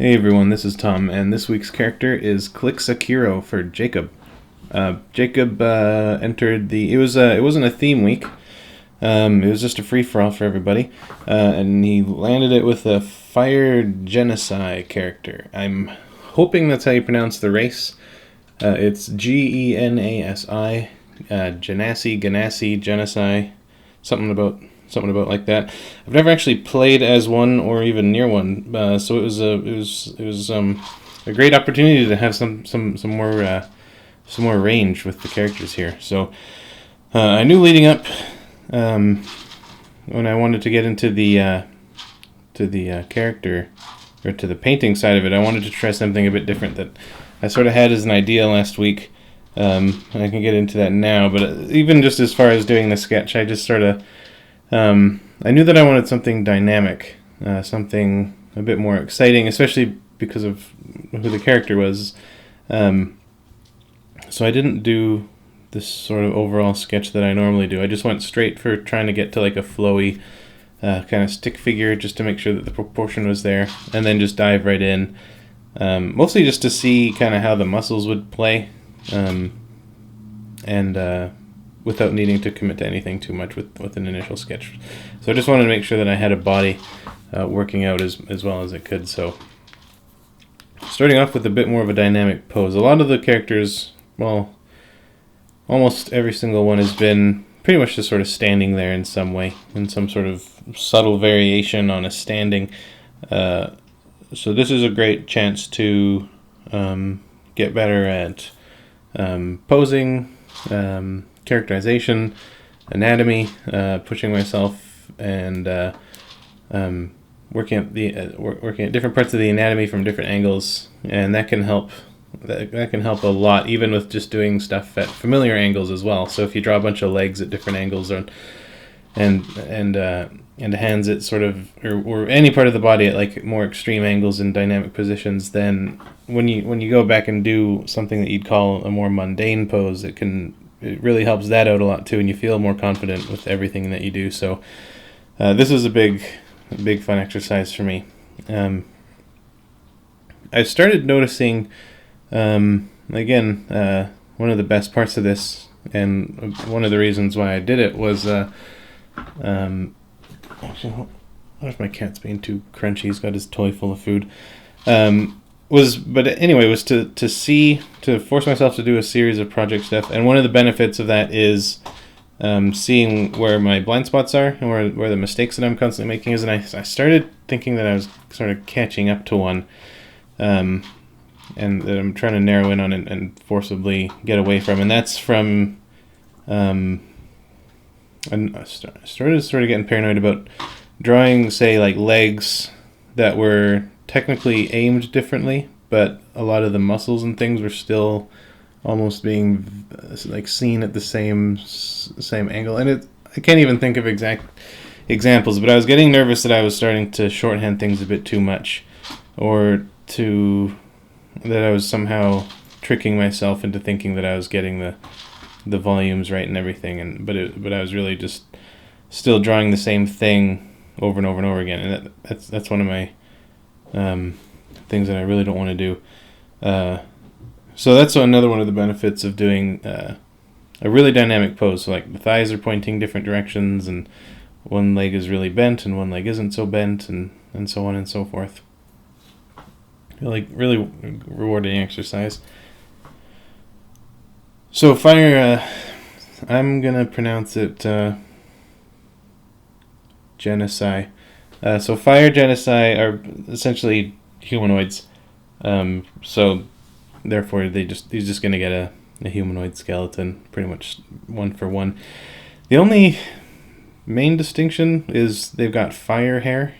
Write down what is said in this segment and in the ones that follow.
Hey everyone, this is Tom, and this week's character is Klix for Jacob. Jacob entered the. It wasn't a theme week. It was just a free for all for everybody, and he landed it with a Fire Genasi character. I'm hoping that's how you pronounce the race. It's Genasi, Genasi, something about like that. I've never actually played as one or even near one, so it was a great opportunity to have some more range with the characters here. So I knew leading up when I wanted to get into the character or to the painting side of it, I wanted to try something a bit different that I sort of had as an idea last week. And I can get into that now, but even just as far as doing the sketch, I just sort of I knew that I wanted something dynamic, something a bit more exciting, especially because of who the character was. So I didn't do this sort of overall sketch that I normally do. I just went straight for trying to get to like a flowy kind of stick figure, just to make sure that the proportion was there, and then just dive right in. Mostly just to see kind of how the muscles would play, and without needing to commit to anything too much with an initial sketch. So I just wanted to make sure that I had a body working out as well as it could. So starting off with a bit more of a dynamic pose. A lot of the characters, well, almost every single one has been pretty much just sort of standing there in some way, in some sort of subtle variation on a standing. So this is a great chance to get better at posing, characterization, anatomy, pushing myself, and working at different parts of the anatomy from different angles, and that can help. That can help a lot, even with just doing stuff at familiar angles as well. So if you draw a bunch of legs at different angles, and hands at sort of, or any part of the body at like more extreme angles and dynamic positions, then when you go back and do something that you'd call a more mundane pose, it really helps that out a lot too, and you feel more confident with everything that you do. So this is a big fun exercise for me. I started noticing, again, one of the best parts of this, and one of the reasons why I did it was, actually, what if my cat's being too crunchy? He's got his toy full of food. Was to force myself to do a series of project stuff, and one of the benefits of that is seeing where my blind spots are and where the mistakes that I'm constantly making is, and I started thinking that I was sort of catching up to one, and that I'm trying to narrow in on and forcibly get away from, and that's from and I started sort of getting paranoid about drawing, say, like legs that were technically aimed differently, but a lot of the muscles and things were still almost being like seen at the same angle. And I can't even think of exact examples, but I was getting nervous that I was starting to shorthand things a bit too much, or that I was somehow tricking myself into thinking that I was getting the volumes right and everything, but I was really just still drawing the same thing over and over and over again, and that's one of my things that I really don't want to do. So that's another one of the benefits of doing a really dynamic pose. So like the thighs are pointing different directions, and one leg is really bent and one leg isn't so bent, and so on and so forth. Really rewarding exercise. So fire, I'm gonna pronounce it Genasi. So fire Genasi are essentially humanoids. So therefore, he's just gonna get a humanoid skeleton, pretty much one for one. The only main distinction is they've got fire hair,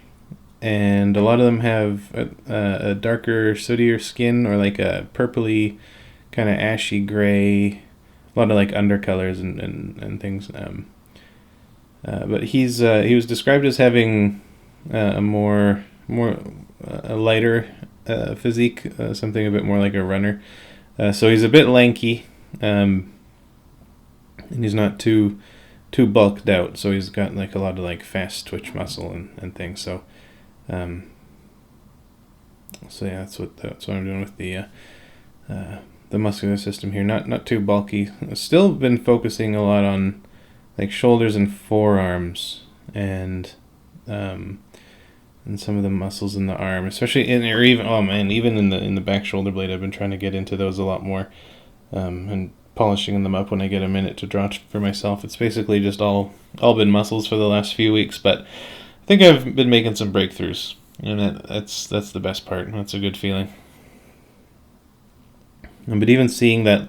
and a lot of them have a darker, sootier skin, or like a purpley, kind of ashy gray, a lot of like undercolors and things. But he was described as having a lighter physique, something a bit more like a runner. So he's a bit lanky, and he's not too bulked out. So he's got like a lot of like fast twitch muscle and things. So So yeah, that's what I'm doing with the muscular system here. Not too bulky. I've still been focusing a lot on like shoulders and forearms and some of the muscles in the arm, especially or even in the back shoulder blade. I've been trying to get into those a lot more, and polishing them up when I get a minute to draw for myself. It's basically just all been muscles for the last few weeks, but I think I've been making some breakthroughs, and that's the best part. That's a good feeling. But even seeing that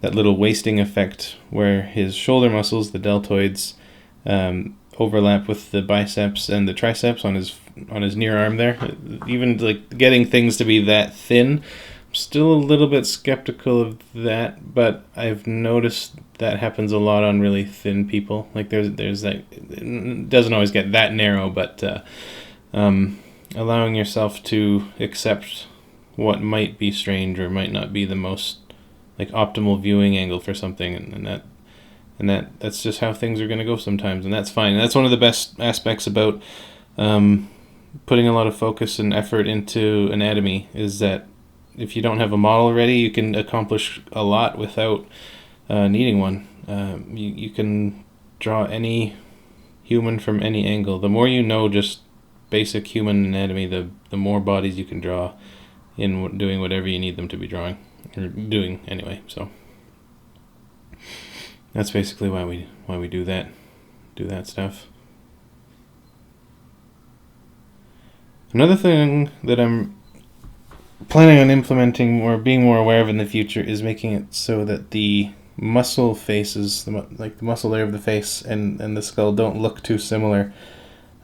little wasting effect where his shoulder muscles, the deltoids, overlap with the biceps and the triceps on his near arm there, even like getting things to be that thin, I'm still a little bit skeptical of that, but I've noticed that happens a lot on really thin people. Like there's like, it doesn't always get that narrow, but allowing yourself to accept what might be strange or might not be the most like optimal viewing angle for something, and that's just how things are going to go sometimes, and that's fine. And that's one of the best aspects about putting a lot of focus and effort into anatomy, is that if you don't have a model ready, you can accomplish a lot without needing one. You can draw any human from any angle. The more you know just basic human anatomy, the more bodies you can draw in doing whatever you need them to be drawing, or doing anyway. So that's basically why we do that stuff. Another thing that I'm planning on implementing or being more aware of in the future is making it so that the muscle faces, like the muscle layer of the face and the skull, don't look too similar.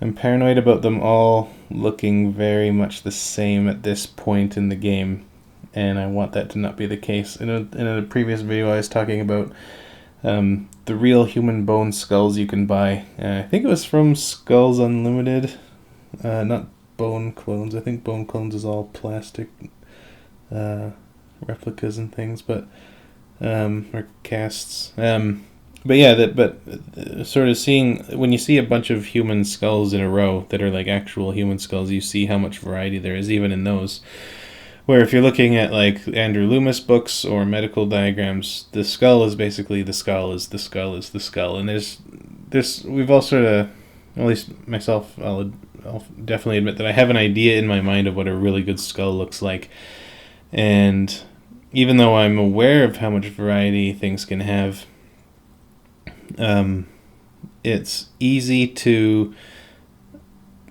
I'm paranoid about them all looking very much the same at this point in the game, and I want that to not be the case. In a previous video, I was talking about the real human bone skulls you can buy. I think it was from Skulls Unlimited, not Bone Clones. I think Bone Clones is all plastic replicas and things, but or casts. But yeah, sort of seeing, when you see a bunch of human skulls in a row that are like actual human skulls, you see how much variety there is even in those. Where if you're looking at like Andrew Loomis books or medical diagrams, the skull is basically the skull is the skull is the skull, and there's we've all sort of, at least myself, I'll definitely admit that I have an idea in my mind of what a really good skull looks like, and even though I'm aware of how much variety things can have, it's easy to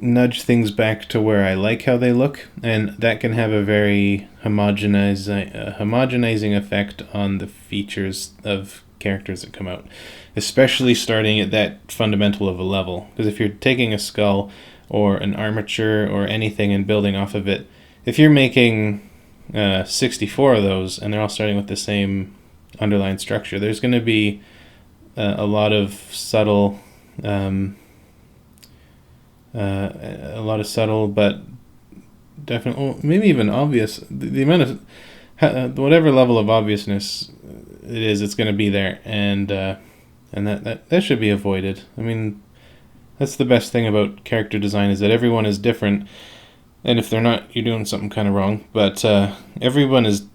nudge things back to where I like how they look, and that can have a very homogenizing effect on the features of characters that come out, especially starting at that fundamental of a level. Because if you're taking a skull or an armature or anything and building off of it, if you're making 64 of those and they're all starting with the same underlying structure, there's going to be a lot of subtle but definitely, maybe even obvious. The amount of whatever level of obviousness it is, it's going to be there, and that should be avoided. I mean, that's the best thing about character design, is that everyone is different, and if they're not, you're doing something kind of wrong. But everyone is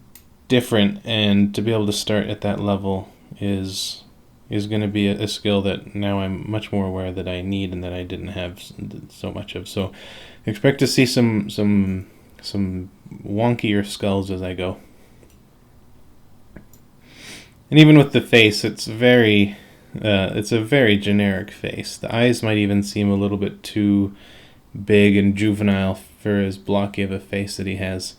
different, and to be able to start at that level is going to be a skill that now I'm much more aware that I need and that I didn't have so much of. So expect to see some wonkier skulls as I go. And even with the face, it's a very generic face. The eyes might even seem a little bit too big and juvenile for as blocky of a face that he has.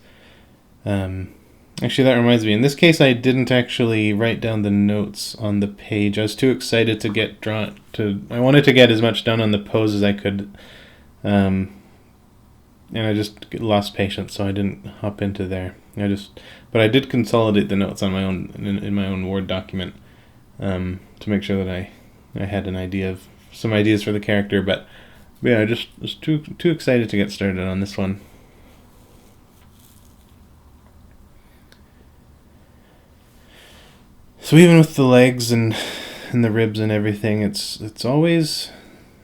Actually, that reminds me. In this case, I didn't actually write down the notes on the page. I was too excited to get drawn to. I wanted to get as much done on the pose as I could, and I just lost patience, so I didn't hop into there. But I did consolidate the notes on my own in my own Word document, to make sure that I had some ideas for the character. But yeah, I just was too excited to get started on this one. So even with the legs and the ribs and everything, it's always,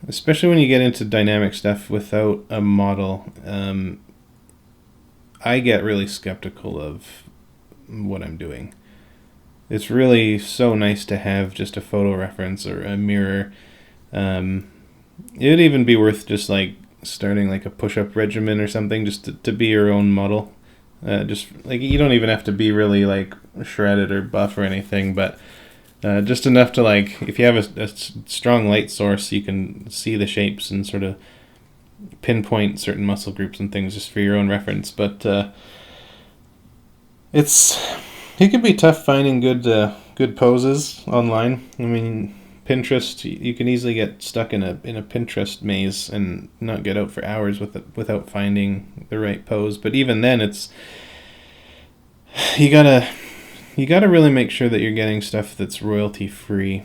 especially when you get into dynamic stuff without a model, I get really skeptical of what I'm doing. It's really so nice to have just a photo reference or a mirror. It would even be worth just like starting like a push-up regimen or something, just to be your own model. Just like you don't even have to be really like shredded or buff or anything, but just enough to like if you have a strong light source, you can see the shapes and sort of pinpoint certain muscle groups and things just for your own reference. But it can be tough finding good poses online. I mean, Pinterest, you can easily get stuck in a Pinterest maze and not get out for hours without finding the right pose. But even then, you gotta really make sure that you're getting stuff that's royalty free,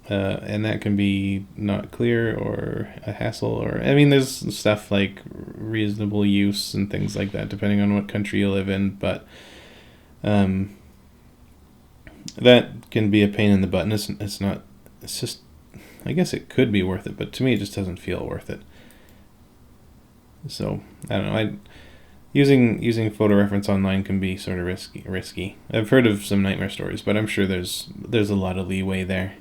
and that can be not clear or a hassle. Or I mean, there's stuff like reasonable use and things like that, depending on what country you live in. But that can be a pain in the butt. And it's not. It's just, I guess it could be worth it, but to me, it just doesn't feel worth it. So I don't know. Using photo reference online can be sort of risky. I've heard of some nightmare stories, but I'm sure there's a lot of leeway there.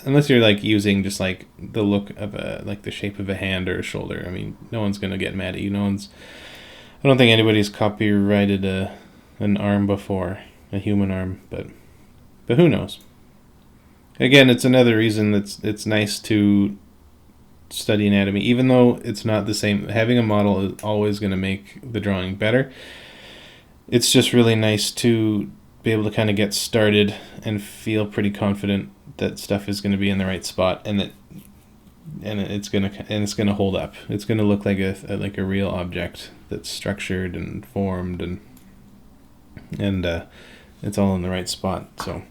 Unless you're like using just like the look of like the shape of a hand or a shoulder. I mean, no one's gonna get mad at you. I don't think anybody's copyrighted an arm before, a human arm, but who knows? Again, it's another reason it's nice to study anatomy, even though it's not the same. Having a model is always going to make the drawing better. It's just really nice to be able to kind of get started and feel pretty confident that stuff is going to be in the right spot and it's going to hold up. It's going to look like a real object that's structured and formed and it's all in the right spot. So.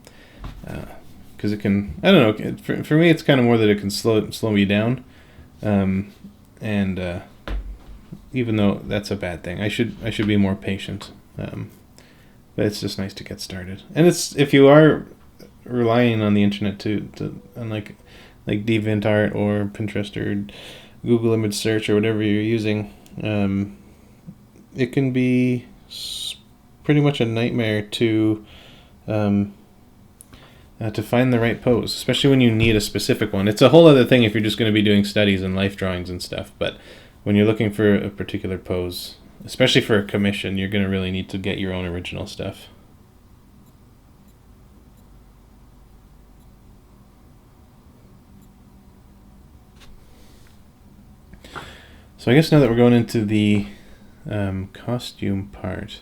Because it can, I don't know. For me, it's kind of more that it can slow me down, and even though that's a bad thing, I should be more patient. But it's just nice to get started. And it's if you are relying on the internet to on like DeviantArt or Pinterest or Google image search or whatever you're using, it can be pretty much a nightmare to find the right pose, especially when you need a specific one. It's a whole other thing if you're just going to be doing studies and life drawings and stuff, but when you're looking for a particular pose, especially for a commission, you're going to really need to get your own original stuff. So I guess now that we're going into the costume part,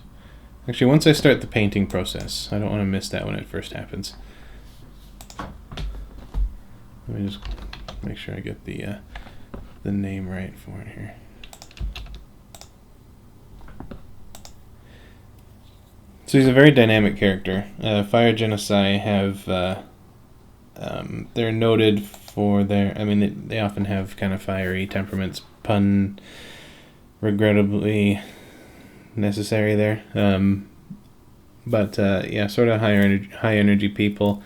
actually once I start the painting process, I don't want to miss that when it first happens. Let me just make sure I get the name right for it here. So he's a very dynamic character. Fire Genocide have they're noted for their. I mean, they often have kind of fiery temperaments. Pun, regrettably necessary there. But yeah, sort of high energy people,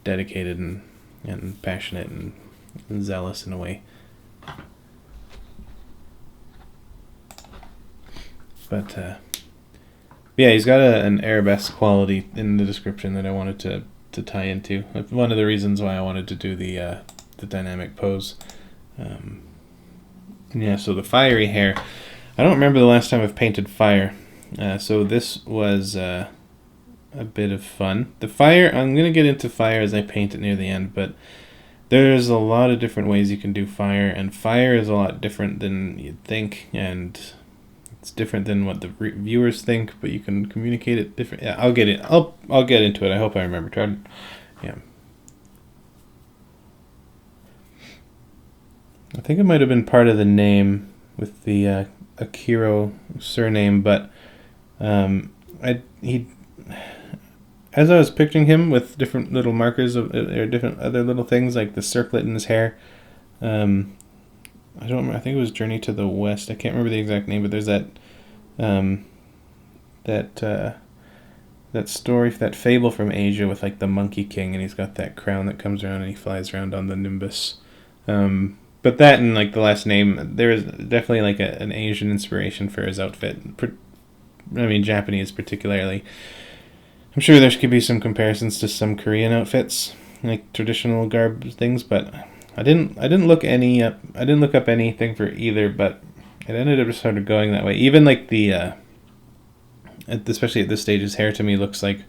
dedicated and passionate and zealous in a way. But yeah, he's got an arabesque quality in the description that I wanted to tie into. One of the reasons why I wanted to do the dynamic pose. Yeah, so the fiery hair. I don't remember the last time I've painted fire. So this was a bit of fun. The fire, I'm going to get into fire as I paint it near the end, but there's a lot of different ways you can do fire, and fire is a lot different than you'd think, and it's different than what the viewers think, but you can communicate it different. Yeah, I'll get into it. I hope I remember. Yeah. I think it might have been part of the name with the Akiro surname, but as I was picturing him with different little markers or different other little things like the circlet in his hair, I don't remember, I think it was Journey to the West. I can't remember the exact name, but there's that story, that fable from Asia with like the Monkey King, and he's got that crown that comes around and he flies around on the nimbus. But that and like the last name, there is definitely like an Asian inspiration for his outfit. I mean, Japanese particularly. I'm sure there could be some comparisons to some Korean outfits, like traditional garb things, but I didn't look any up. I didn't look up anything for either, but it ended up sort of going that way. Even like especially at this stage, his hair to me looks like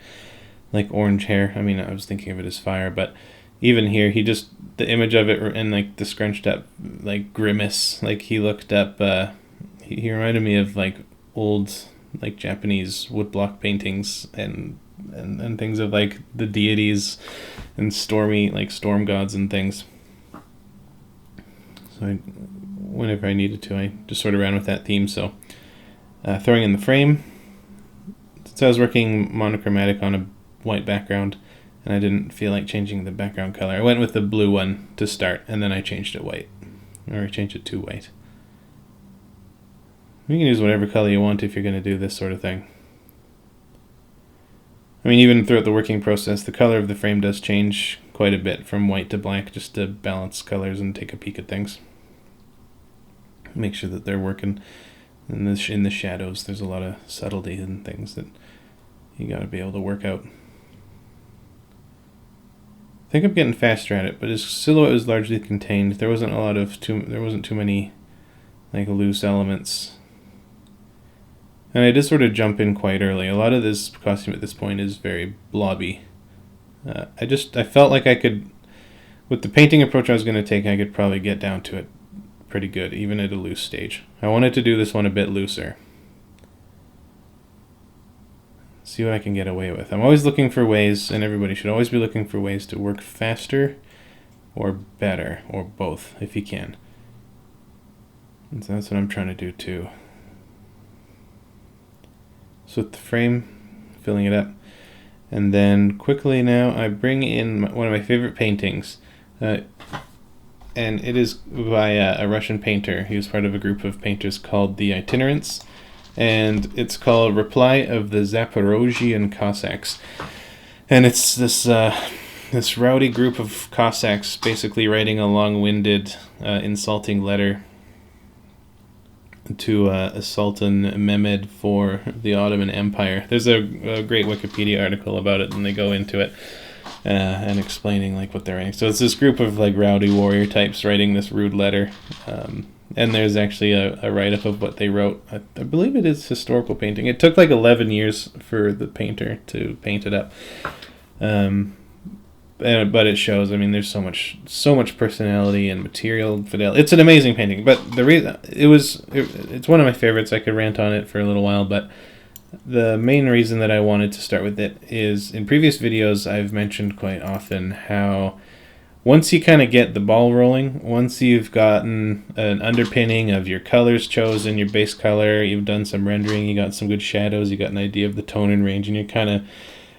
orange hair. I mean, I was thinking of it as fire, but even here, the image of it and like the scrunched up like grimace, like he looked up. He reminded me of like old like Japanese woodblock paintings and things of like the deities and storm gods and things. So whenever I needed to, I just sort of ran with that theme. So throwing in the frame, since I was working monochromatic on a white background and I didn't feel like changing the background color, I went with the blue one to start, and then I changed it white, or I changed it to white. You can use whatever color you want if you're going to do this sort of thing. I mean, even throughout the working process, the color of the frame does change quite a bit from white to black, just to balance colors and take a peek at things. Make sure that they're working in the shadows. There's a lot of subtlety and things that you got to be able to work out. I think I'm getting faster at it, but his silhouette was largely contained. There wasn't too many like loose elements. And I did sort of jump in quite early. A lot of this costume at this point is very blobby. I felt like I could, with the painting approach I was going to take, I could probably get down to it pretty good, even at a loose stage. I wanted to do this one a bit looser. See what I can get away with. I'm always looking for ways, and everybody should always be looking for ways to work faster or better, or both, if you can. And so that's what I'm trying to do too. So with the frame, filling it up. And then quickly now I bring in one of my favorite paintings. And it is by a Russian painter. He was part of a group of painters called the Itinerants. And it's called Reply of the Zaporozhian Cossacks. And it's this rowdy group of Cossacks basically writing a long-winded, insulting letter to Sultan Mehmed for the Ottoman Empire. There's a great Wikipedia article about it, and they go into it and explaining like what they're writing. So it's this group of like rowdy warrior types writing this rude letter. And there's actually a write-up of what they wrote. I believe it is historical painting. It took like 11 years for the painter to paint it up. But it shows. I mean, there's so much personality and material fidelity. It's an amazing painting. But the reason it's one of my favorites. I could rant on it for a little while, but the main reason that I wanted to start with it is in previous videos I've mentioned quite often how once you kind of get the ball rolling, once you've gotten an underpinning of your colors chosen, your base color, you've done some rendering, you got some good shadows, you got an idea of the tone and range, and you're kind of,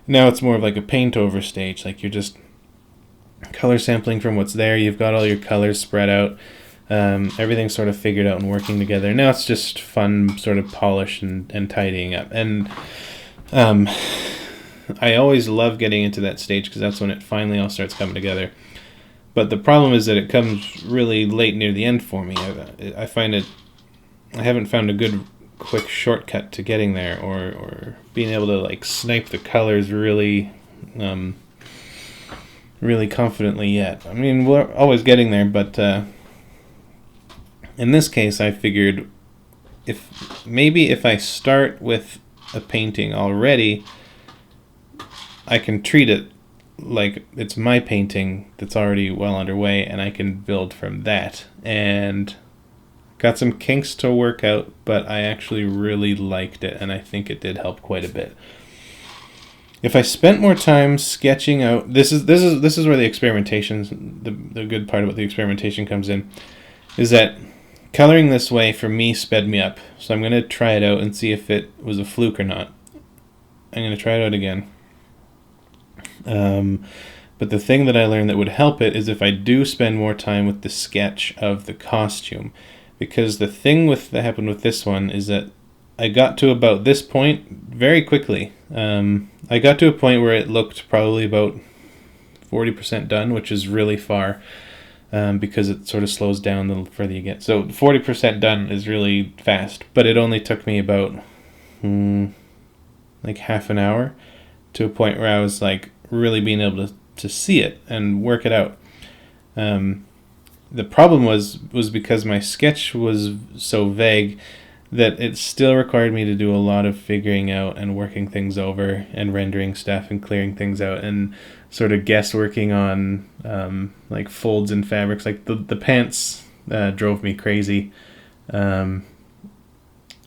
now it's more of like a paint over stage, like you're just color sampling from what's there, you've got all your colors spread out, everything's sort of figured out and working together. Now it's just fun sort of polish and tidying up. And I always love getting into that stage because that's when it finally all starts coming together. But the problem is that it comes really late near the end for me. I find it, I haven't found a good quick shortcut to getting there, or being able to like snipe the colors really really confidently yet. I mean, we're always getting there, but in this case I figured if I start with a painting already, I can treat it like it's my painting that's already well underway, and I can build from that. And got some kinks to work out, but I actually really liked it, and I think it did help quite a bit. If I spent more time sketching out, this is where the experimentation, the good part about the experimentation comes in, is that coloring this way for me sped me up. So I'm going to try it out and see if it was a fluke or not. I'm going to try it out again. But the thing that I learned that would help it is if I do spend more time with the sketch of the costume. Because the thing that happened with this one is that I got to about this point very quickly. I got to a point where it looked probably about 40% done, which is really far. because it sort of slows down the further you get. So 40% done is really fast, but it only took me about like half an hour to a point where I was like really being able to see it and work it out. The problem was because my sketch was so vague that it still required me to do a lot of figuring out and working things over and rendering stuff and clearing things out and sort of guessworking on like folds in fabrics. Like the pants drove me crazy. And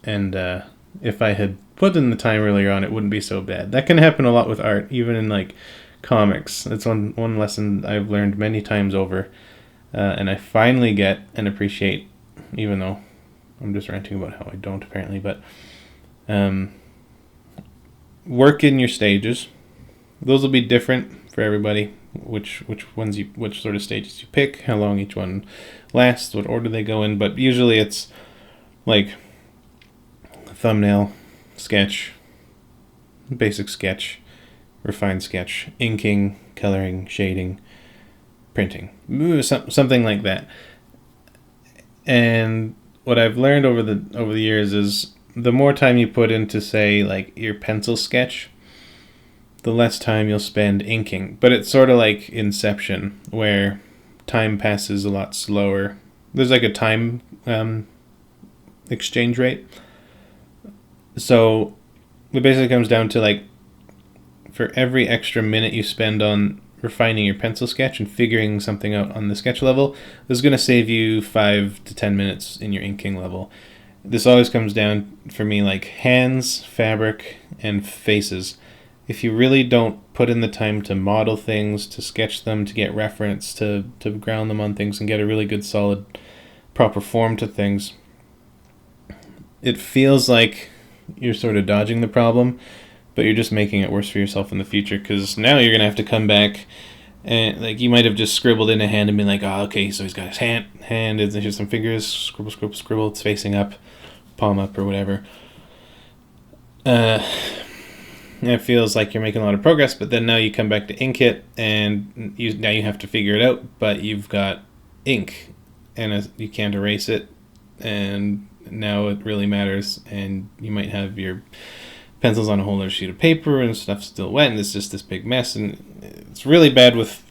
if I had put in the time earlier on, it wouldn't be so bad. That can happen a lot with art, even in like comics. It's one lesson I've learned many times over. And I finally get and appreciate, even though I'm just ranting about how I don't apparently, but work in your stages. Those will be different for everybody. Which sort of stages you pick, how long each one lasts, what order they go in. But usually it's like thumbnail, sketch, basic sketch, refined sketch, inking, coloring, shading, printing, something like that. And what I've learned over the years is the more time you put into, say, like your pencil sketch, the less time you'll spend inking. But it's sort of like Inception, where time passes a lot slower. There's like a time exchange rate. So it basically comes down to like, for every extra minute you spend on refining your pencil sketch and figuring something out on the sketch level, this is going to save you 5 to 10 minutes in your inking level. This always comes down, for me, like hands, fabric, and faces. If you really don't put in the time to model things, to sketch them, to get reference, to ground them on things and get a really good, solid, proper form to things, it feels like you're sort of dodging the problem, but you're just making it worse for yourself in the future, because now you're going to have to come back and like you might have just scribbled in a hand and been like, oh, okay, so he's got his hand, and here's some fingers, scribble, it's facing up, palm up or whatever. It feels like you're making a lot of progress, but then now you come back to ink it, and now you have to figure it out, but you've got ink, and you can't erase it, and now it really matters, and you might have your pencils on a whole other sheet of paper and stuff's still wet, and it's just this big mess, and it's really bad with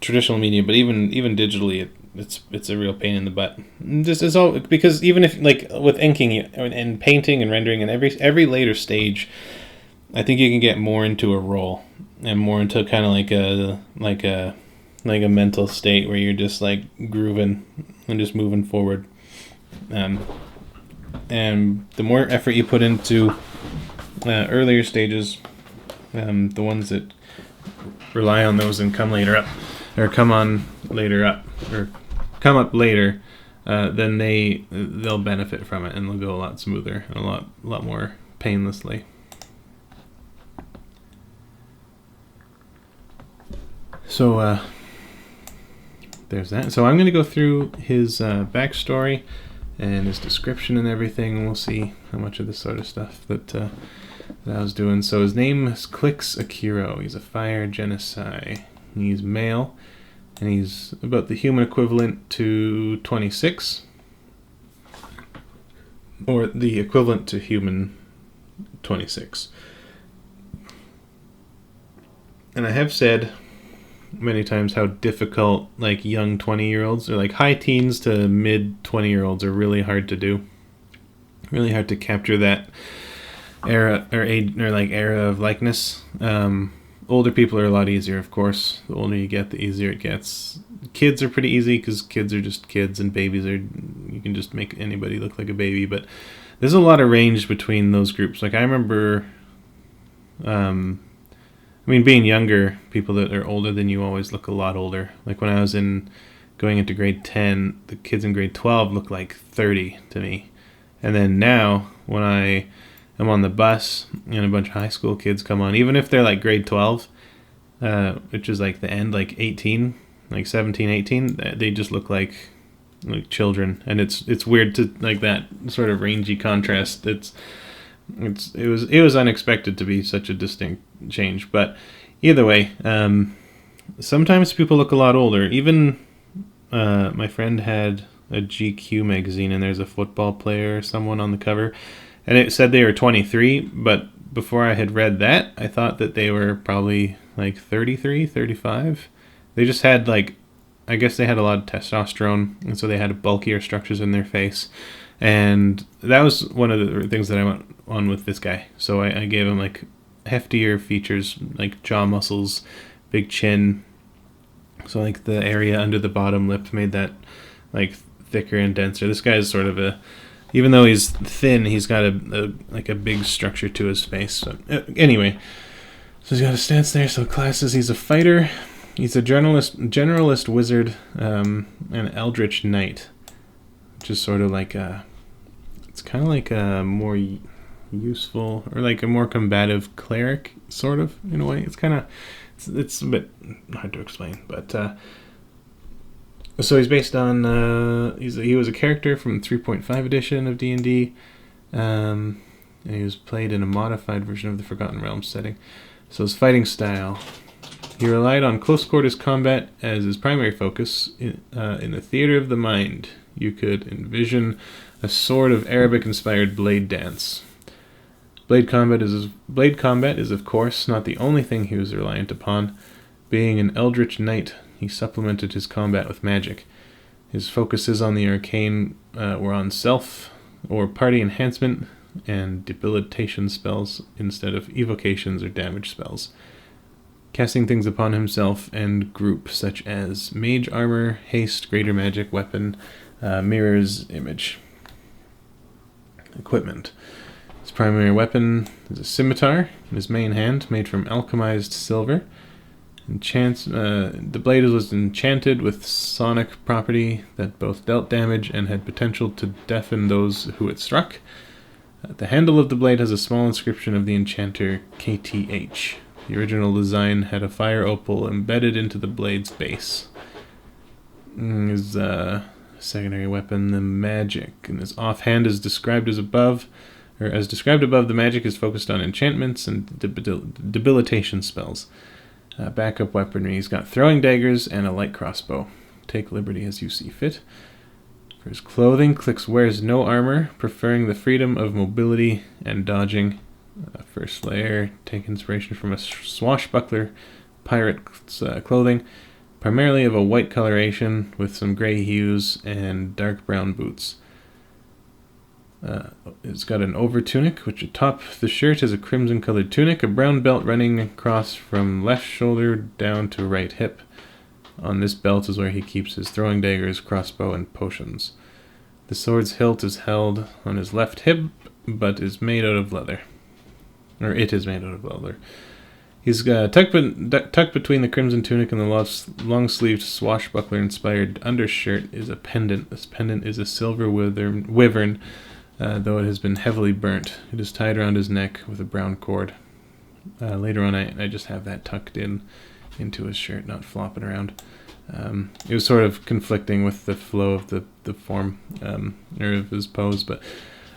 traditional media, but even digitally it's a real pain in the butt. Just as all, because even if like with inking and painting and rendering and every later stage, I think you can get more into a role and more into kind of like a mental state where you're just like grooving and just moving forward. And the more effort you put into earlier stages, the ones that rely on those and come up later, then they'll benefit from it, and they'll go a lot smoother and a lot more painlessly. So there's that. So I'm going to go through his backstory and his description and everything, and we'll see how much of this sort of stuff that I was doing. So his name is Klix Akiro. He's a fire genocide. He's male, and he's about the human equivalent to 26, or the equivalent to human 26. And I have said many times how difficult like young 20-year-olds or like high teens to mid 20-year-olds are really hard to do. Really hard to capture that era or age or like era of likeness. Older people are a lot easier, of course. The older you get, the easier it gets. Kids are pretty easy because kids are just kids, and babies are, you can just make anybody look like a baby. But there's a lot of range between those groups. Like I remember, being younger, people that are older than you always look a lot older. Like when I was going into grade 10, the kids in grade 12 look like 30 to me. And then now, when I am on the bus and a bunch of high school kids come on, even if they're like grade 12, which is like the end, like 18, like 17, 18, they just look like children. And it's weird to like that sort of rangy contrast. It was unexpected to be such a distinct change, but either way, sometimes people look a lot older. Even my friend had a GQ magazine, and there's a football player or someone on the cover, and it said they were 23, but before I had read that, I thought that they were probably like 33, 35. They just had like, I guess they had a lot of testosterone, and so they had bulkier structures in their face. And that was one of the things that I went on with this guy. So I gave him like heftier features, like jaw muscles, big chin. So like the area under the bottom lip made that like thicker and denser. This guy's sort of a, even though he's thin, he's got a big structure to his face. So, anyway, so he's got a stance there. So classes, he's a fighter. He's a generalist wizard, an eldritch knight, which is sort of like it's kind of like a more useful, or like a more combative cleric, sort of, in a way. It's kind of, it's a bit hard to explain, but so he's based on he was a character from 3.5 edition of D&D, and he was played in a modified version of the Forgotten Realms setting. So his fighting style, he relied on close quarters combat as his primary focus. In the theater of the mind, you could envision a sort of Arabic-inspired blade dance. Blade combat is, of course, not the only thing he was reliant upon. Being an eldritch knight, he supplemented his combat with magic. His focuses on the arcane were on self or party enhancement and debilitation spells instead of evocations or damage spells. Casting things upon himself and group, such as mage armor, haste, greater magic, weapon, mirrors, image. Equipment. His primary weapon is a scimitar in his main hand, made from alchemized silver. The blade was enchanted with sonic property that both dealt damage and had potential to deafen those who it struck. The handle of the blade has a small inscription of the enchanter KTH. The original design had a fire opal embedded into the blade's base. His secondary weapon, the magic, and his offhand is described as above. As described above, the magic is focused on enchantments and debilitation spells. Backup weaponry, he's got throwing daggers and a light crossbow. Take liberty as you see fit. For his clothing, Klix wears no armor, preferring the freedom of mobility and dodging. First layer, take inspiration from a swashbuckler pirate's clothing, primarily of a white coloration with some gray hues and dark brown boots. It's got an over tunic, which atop the shirt is a crimson colored tunic, a brown belt running across from left shoulder down to right hip. On this belt is where he keeps his throwing daggers, crossbow, and potions. The sword's hilt is held on his left hip, but is made out of leather. Or it is made out of leather. He's tucked between the crimson tunic and the long-sleeved swashbuckler-inspired undershirt is a pendant. This pendant is a silver wyvern, though it has been heavily burnt. It is tied around his neck with a brown cord. Later on, I just have that tucked into his shirt, not flopping around. It was sort of conflicting with the flow of the form, or of his pose, but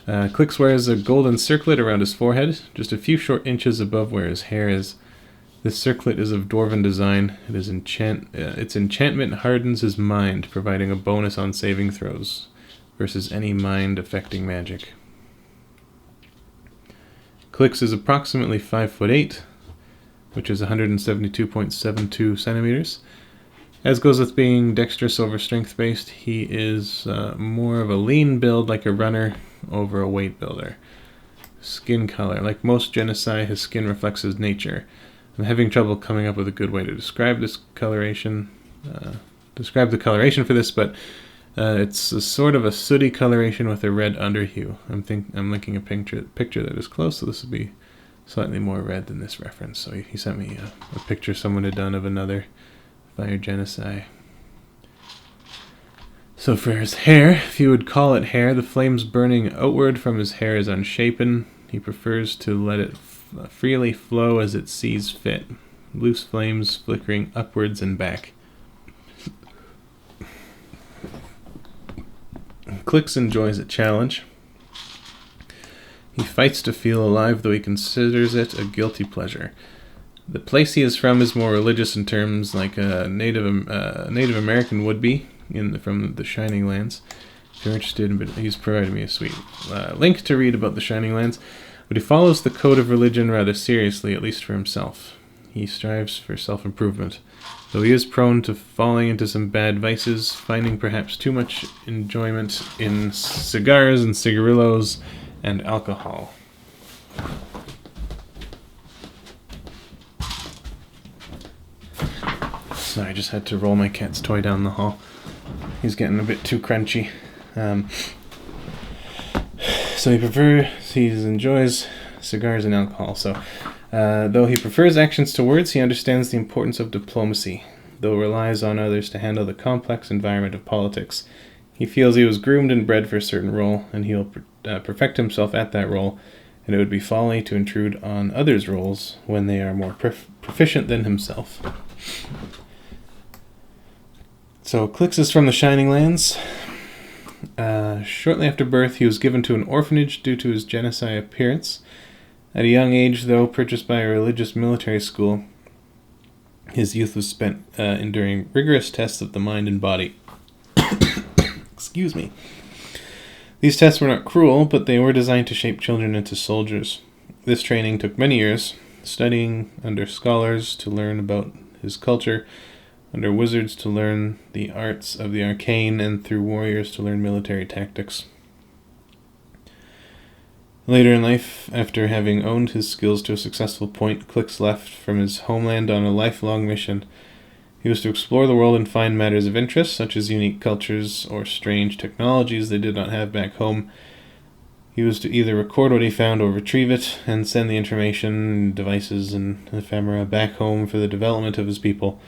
Klix wears a golden circlet around his forehead, just a few short inches above where his hair is. This circlet is of dwarven design. Its enchantment hardens his mind, providing a bonus on saving throws versus any mind-affecting magic. Klix is approximately 5'8", which is 172.72 centimeters. As goes with being dexterous over strength-based, he is more of a lean build like a runner over a weight builder. Skin color. Like most genocide, his skin reflects his nature. I'm having trouble coming up with a good way to describe this coloration. Describe the coloration for this, but it's a sort of a sooty coloration with a red underhue. I'm linking a picture that is close, so this will be slightly more red than this reference. So he sent me a picture someone had done of another fire genocide. So for his hair, if you would call it hair, the flames burning outward from his hair is unshapen. He prefers to let it freely flow as it sees fit. Loose flames flickering upwards and back. Klix enjoys a challenge. He fights to feel alive, though he considers it a guilty pleasure. The place he is from is more religious in terms like a Native American would be. from the Shining Lands. If you're interested, but he's provided me a sweet link to read about the Shining Lands. But he follows the code of religion rather seriously, at least for himself. He strives for self-improvement, though he is prone to falling into some bad vices, finding perhaps too much enjoyment in cigars and cigarillos and alcohol. Sorry, I just had to roll my cat's toy down the hall. He's getting a bit too crunchy. So he enjoys cigars and alcohol. So, though he prefers actions to words, he understands the importance of diplomacy, though relies on others to handle the complex environment of politics. He feels he was groomed and bred for a certain role, and he'll perfect himself at that role, and it would be folly to intrude on others' roles when they are more proficient than himself. So, Klix is from the Shining Lands. Shortly after birth, he was given to an orphanage due to his genocide appearance. At a young age, though, purchased by a religious military school, his youth was spent enduring rigorous tests of the mind and body. Excuse me. These tests were not cruel, but they were designed to shape children into soldiers. This training took many years, studying under scholars to learn about his culture, under wizards to learn the arts of the arcane, and through warriors to learn military tactics. Later in life, after having owned his skills to a successful point, Klix left from his homeland on a lifelong mission. He was to explore the world and find matters of interest, such as unique cultures or strange technologies they did not have back home. He was to either record what he found or retrieve it, and send the information, devices, and ephemera back home for the development of his people.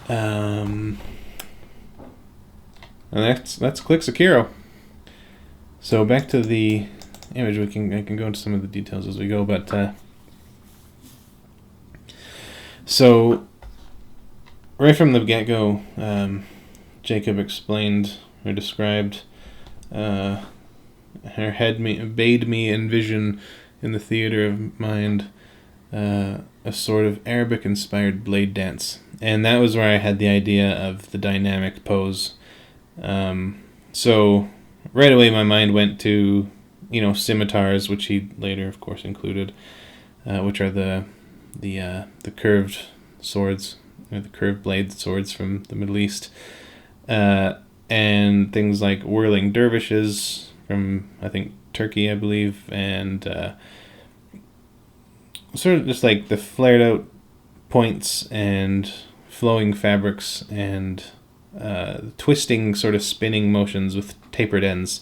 And that's Klix Akiro. So back to the image. I can go into some of the details as we go, but so right from the get-go, Jacob explained or described her head bade me envision in the theater of mind a sort of Arabic-inspired blade dance. And that was where I had the idea of the dynamic pose. So right away my mind went to, scimitars, which he later, of course, included, which are the curved swords, or the curved blade swords from the Middle East, and things like whirling dervishes from, I think, Turkey, I believe, and sort of just like the flared out points and flowing fabrics and twisting sort of spinning motions with tapered ends.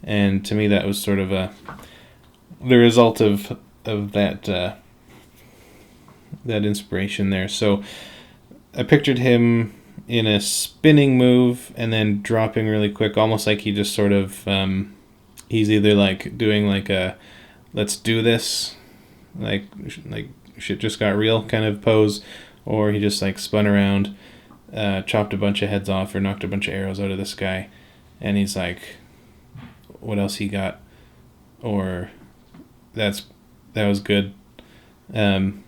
And to me that was sort of the result of that that inspiration there. So I pictured him in a spinning move and then dropping really quick, almost like he just sort of he's either like doing like a let's do this, like shit just got real kind of pose, or he just like spun around, chopped a bunch of heads off or knocked a bunch of arrows out of the sky, and he's like, what else he got? Or that was good. And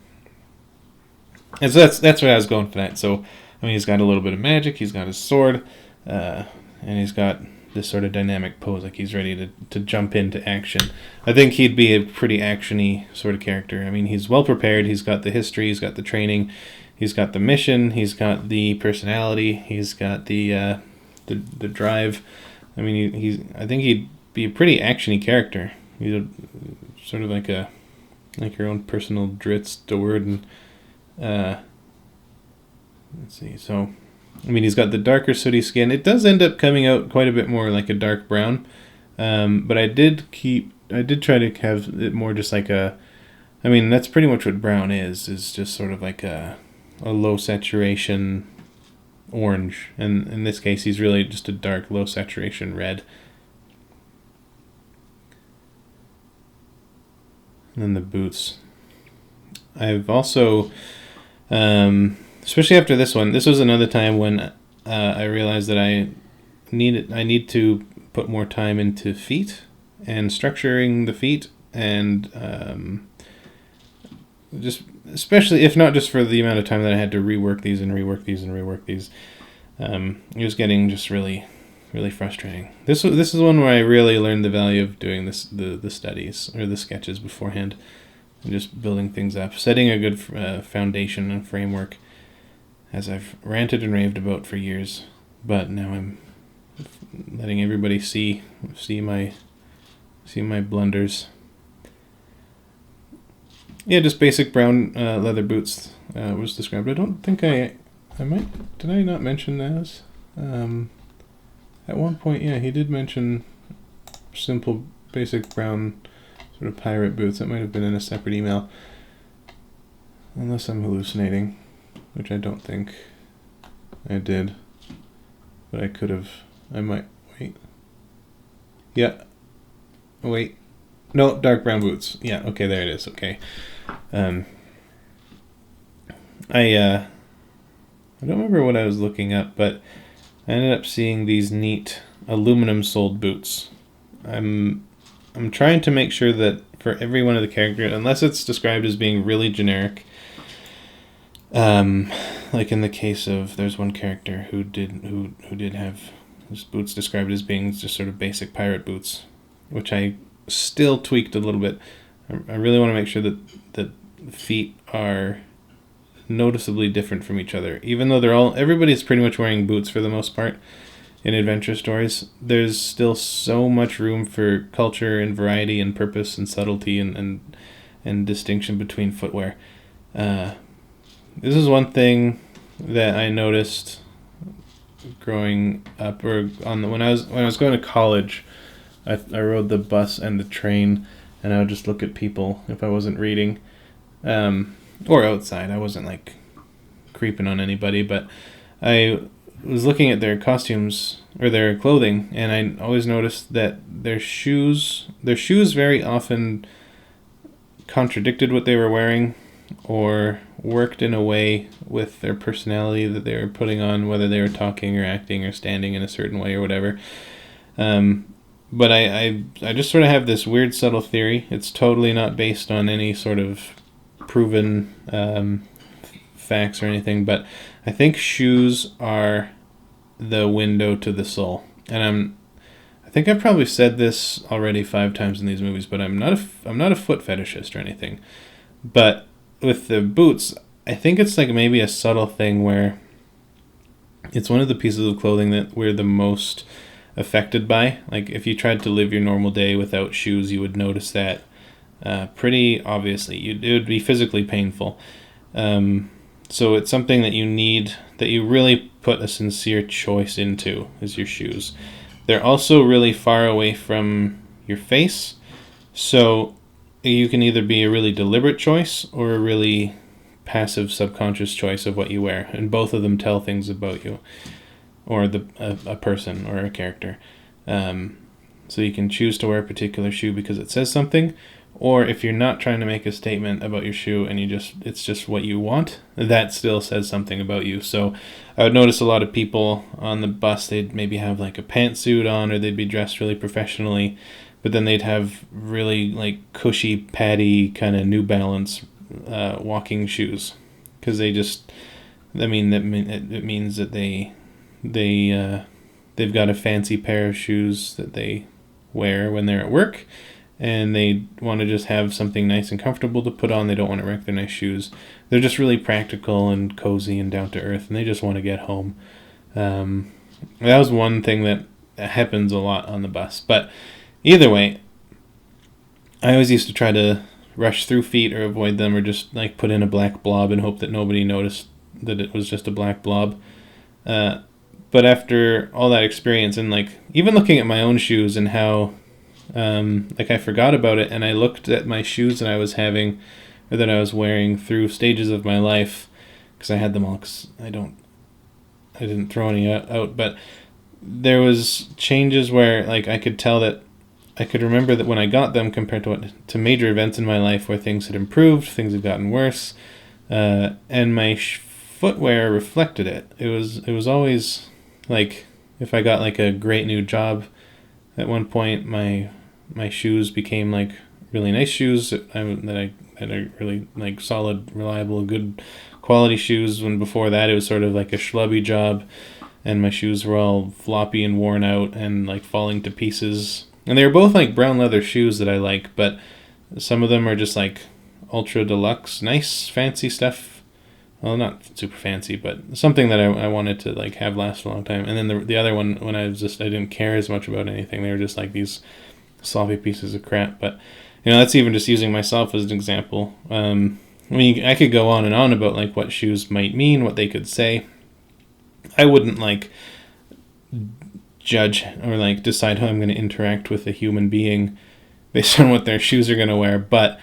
so that's what I was going for that. So I mean, he's got a little bit of magic, he's got his sword, and he's got this sort of dynamic pose, like he's ready to jump into action. I think he'd be a pretty actiony sort of character. I mean, he's well prepared, he's got the history, he's got the training, he's got the mission, he's got the personality, he's got the drive. I mean, I think he'd be a pretty actiony character. He's sort of like your own personal Dritz Dord, and let's see. So, I mean, he's got the darker sooty skin. It does end up coming out quite a bit more like a dark brown, but I did try to have it more just like I mean, that's pretty much what brown is just sort of like a low saturation orange, and in this case he's really just a dark low saturation red. And then the boots. I've also, especially after this one, this was another time when I realized that I need to put more time into feet and structuring the feet, and just especially if not just for the amount of time that I had to rework these, It was getting just really, really frustrating. This is one where I really learned the value of doing the studies or the sketches beforehand, and just building things up, setting a good foundation and framework, as I've ranted and raved about for years. But now I'm letting everybody see my blunders. Yeah, just basic brown leather boots was described. I don't think I did I not mention those? At one point, yeah, he did mention simple, basic brown sort of pirate boots. That might have been in a separate email. Unless I'm hallucinating, which I don't think I did. But I could have. I might. Wait. Yeah. Wait. No, dark brown boots. Yeah, okay, there it is. Okay. I don't remember what I was looking up, but I ended up seeing these neat aluminum-soled boots. I'm trying to make sure that for every one of the characters, unless it's described as being really generic, like in the case of, there's one character who did have his boots described as being just sort of basic pirate boots, which I still tweaked a little bit. I really want to make sure that the feet are noticeably different from each other. Even though everybody's pretty much wearing boots for the most part in adventure stories, there's still so much room for culture and variety and purpose and subtlety and distinction between footwear. This is one thing that I noticed growing up, or when I was going to college. I rode the bus and the train, and I would just look at people if I wasn't reading, or outside. I wasn't like creeping on anybody, but I was looking at their costumes or their clothing, and I always noticed that their shoes very often contradicted what they were wearing, or worked in a way with their personality that they were putting on, whether they were talking or acting or standing in a certain way or whatever. But I just sort of have this weird subtle theory. It's totally not based on any sort of proven facts or anything, but I think shoes are the window to the soul. And I think I've probably said this already 5 times in these movies, but I'm not a foot fetishist or anything. But with the boots, I think it's like maybe a subtle thing where it's one of the pieces of clothing that we're the most affected by. Like if you tried to live your normal day without shoes, you would notice that pretty obviously. It would be physically painful. So it's something that you need, that you really put a sincere choice into, is your shoes. They're also really far away from your face, so you can either be a really deliberate choice or a really passive subconscious choice of what you wear, and both of them tell things about you, or a person or a character. So you can choose to wear a particular shoe because it says something, or if you're not trying to make a statement about your shoe and it's just what you want, that still says something about you. So I would notice a lot of people on the bus, they'd maybe have like a pantsuit on, or they'd be dressed really professionally, but then they'd have really like cushy, paddy kind of New Balance walking shoes, because it means that they've got a fancy pair of shoes that they wear when they're at work, and they want to just have something nice and comfortable to put on. They don't want to wreck their nice shoes. They're just really practical and cozy and down to earth, and they just want to get home. That was one thing that happens a lot on the bus. But either way, I always used to try to rush through feet or avoid them, or just like put in a black blob and hope that nobody noticed that it was just a black blob. But after all that experience, and like even looking at my own shoes and how like I forgot about it, and I looked at my shoes that I was having, or that I was wearing through stages of my life, because I had them all, because I didn't throw any out, but there was changes where like I could tell that I could remember that when I got them compared to major events in my life where things had improved, things had gotten worse, and my footwear reflected it. It was always like, if I got like a great new job at one point, my shoes became like really nice shoes that I had a really like solid, reliable, good quality shoes, when before that it was sort of like a schlubby job. and my shoes were all floppy and worn out and like falling to pieces. And they were both like brown leather shoes that I like, but some of them are just like ultra deluxe, nice, fancy stuff. Well, not super fancy, but something that I wanted to like have last a long time. And then the other one, when I didn't care as much about anything. They were just like these sloppy pieces of crap. But that's even just using myself as an example. I mean, I could go on and on about like what shoes might mean, what they could say. I wouldn't like judge or like decide how I'm going to interact with a human being based on what their shoes are going to wear, but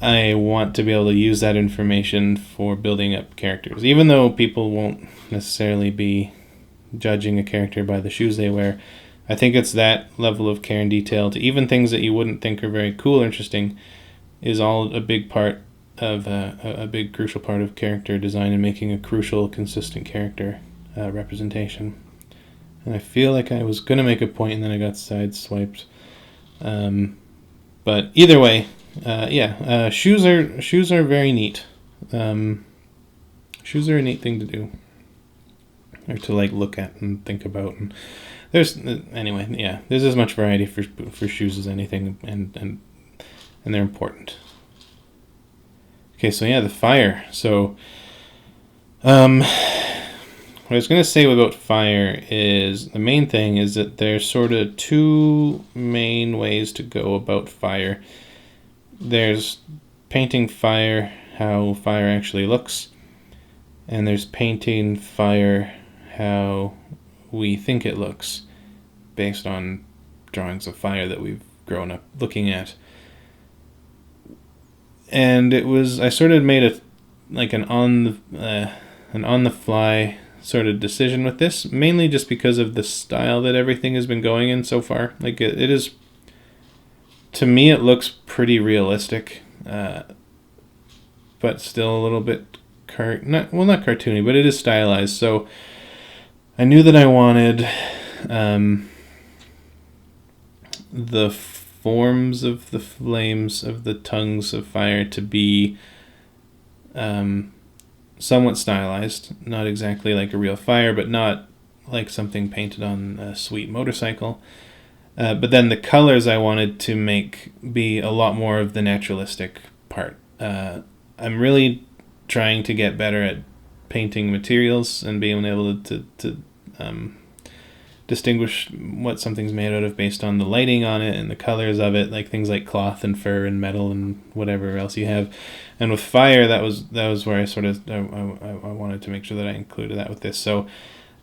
I want to be able to use that information for building up characters. Even though people won't necessarily be judging a character by the shoes they wear, I think it's that level of care and detail to even things that you wouldn't think are very cool or interesting is all a big part of a big crucial part of character design and making a crucial, consistent character representation. And I feel like I was going to make a point and then I got sideswiped. But either way, shoes are very neat. Shoes are a neat thing to do, or to like look at and think about. And there's as much variety for shoes as anything, and they're important. Okay, so the fire. So, what I was going to say about fire is the main thing is that there's sort of two main ways to go about fire. There's painting fire, how fire actually looks, and there's painting fire how we think it looks based on drawings of fire that we've grown up looking at. And I sort of made an on the fly sort of decision with this, mainly just because of the style that everything has been going in so far. Like it is, to me, it looks pretty realistic, but still a little bit not cartoony, but it is stylized. So I knew that I wanted the forms of the flames of the tongues of fire to be somewhat stylized, not exactly like a real fire, but not like something painted on a sweet motorcycle. But then the colors I wanted to make be a lot more of the naturalistic part. I'm really trying to get better at painting materials and being able to distinguish what something's made out of based on the lighting on it and the colors of it, like things like cloth and fur and metal and whatever else you have. And with fire, that was where I sort of I wanted to make sure that I included that with this. So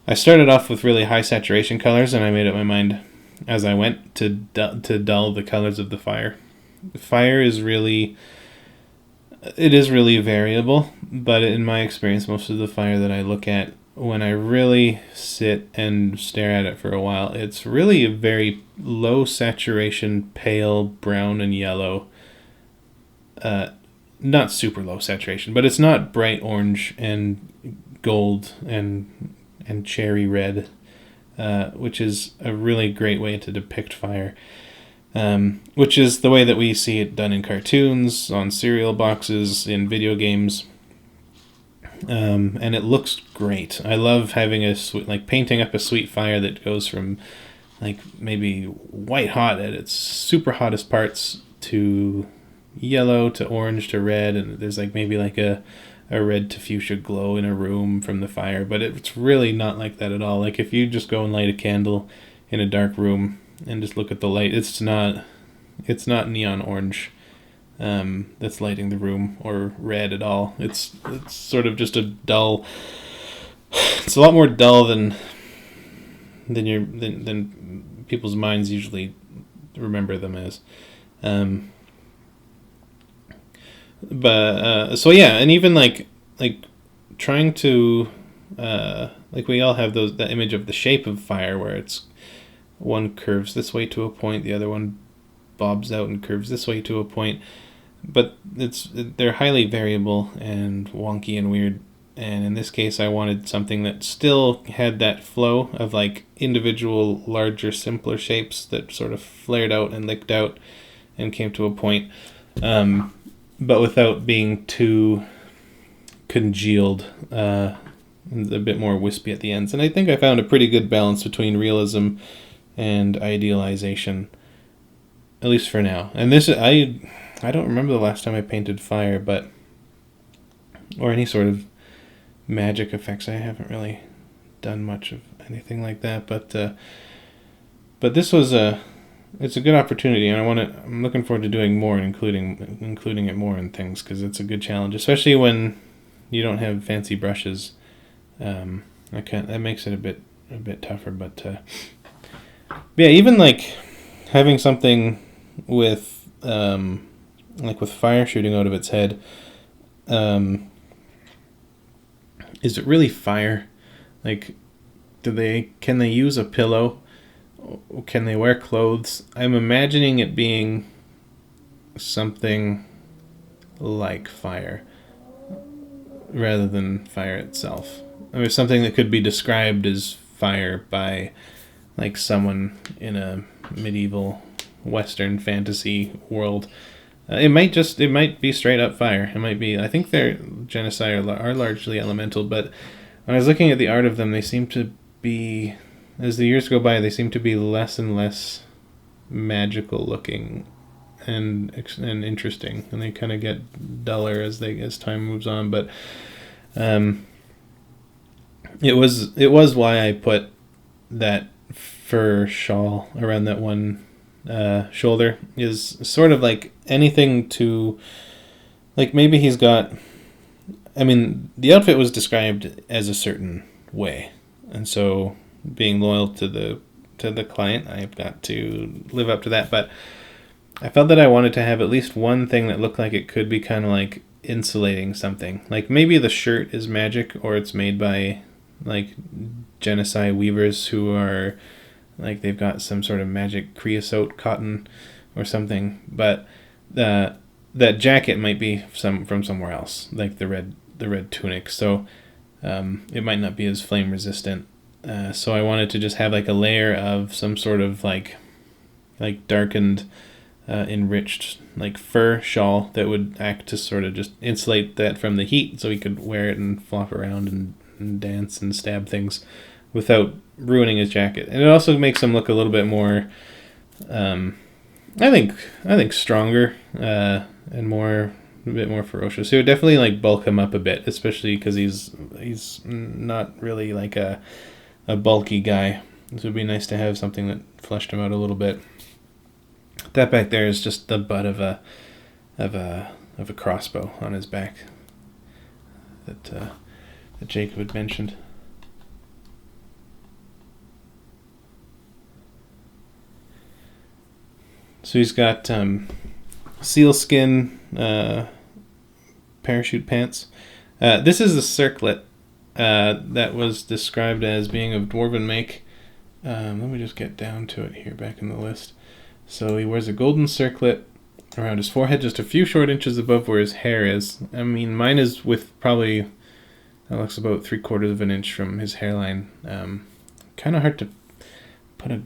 I started off with really high saturation colors, and I made up my mind as I went to dull the colors of the fire. Fire is really variable, but in my experience, most of the fire that I look at, when I really sit and stare at it for a while, it's really a very low saturation, pale brown and yellow. Not super low saturation, but it's not bright orange and gold and cherry red, which is a really great way to depict fire. Which is the way that we see it done in cartoons, on cereal boxes, in video games. And it looks great. I love having painting up a sweet fire that goes from like maybe white hot at its super hottest parts to yellow to orange to red, and there's like maybe like a red to fuchsia glow in a room from the fire, but it's really not like that at all. Like if you just go and light a candle in a dark room and just look at the light, it's not neon orange that's lighting the room, or red at all. It's sort of just a dull. It's a lot more dull than people's minds usually remember them as. And even like trying to we all have that image of the shape of fire where it's one curves this way to a point, the other one bobs out and curves this way to a point, but they're highly variable and wonky and weird. And in this case, I wanted something that still had that flow of like individual, larger, simpler shapes that sort of flared out and licked out and came to a point, but without being too congealed and a bit more wispy at the ends. And I think I found a pretty good balance between realism and idealization, at least for now. And this, I don't remember the last time I painted fire, or any sort of magic effects. I haven't really done much of anything like that, but this was it's a good opportunity, and I'm looking forward to doing more, and including it more in things, because it's a good challenge, especially when you don't have fancy brushes. That makes it a bit tougher, but yeah, even like having something with with fire shooting out of its head. Is it really fire? Like, can they use a pillow? Can they wear clothes? I'm imagining it being something like fire rather than fire itself. I mean, something that could be described as fire by like someone in a medieval Western fantasy world. It might be straight up fire. It might be. I think their genocide are largely elemental, but when I was looking at the art of them, they seem to be, as the years go by, they seem to be less and less magical looking and interesting, and they kind of get duller as time moves on. But it was why I put that fur shawl around that one shoulder, is sort of like anything to, like, maybe he's got, I mean, the outfit was described as a certain way, and so being loyal to the client, I've got to live up to that. But I felt that I wanted to have at least one thing that looked like it could be kind of like insulating something. Like maybe the shirt is magic, or it's made by like genocide weavers who are like, they've got some sort of magic creosote cotton or something. But that jacket might be from somewhere else, like the red tunic. So it might not be as flame resistant. So I wanted to just have like a layer of some sort of like darkened, enriched like fur shawl that would act to sort of just insulate that from the heat, so he could wear it and flop around and dance and stab things without ruining his jacket. And it also makes him look a little bit more, I think stronger, and a bit more ferocious. It would definitely like bulk him up a bit, especially because he's not really like a bulky guy. This would be nice to have something that fleshed him out a little bit. That back there is just the butt of a crossbow on his back that Jacob had mentioned. So he's got sealskin parachute pants. This is a circlet that was described as being of dwarven make. Let me just get down to it here back in the list. So he wears a golden circlet around his forehead, just a few short inches above where his hair is. I mean, mine is with probably, that looks about 3/4 of an inch from his hairline. Kind of hard to put a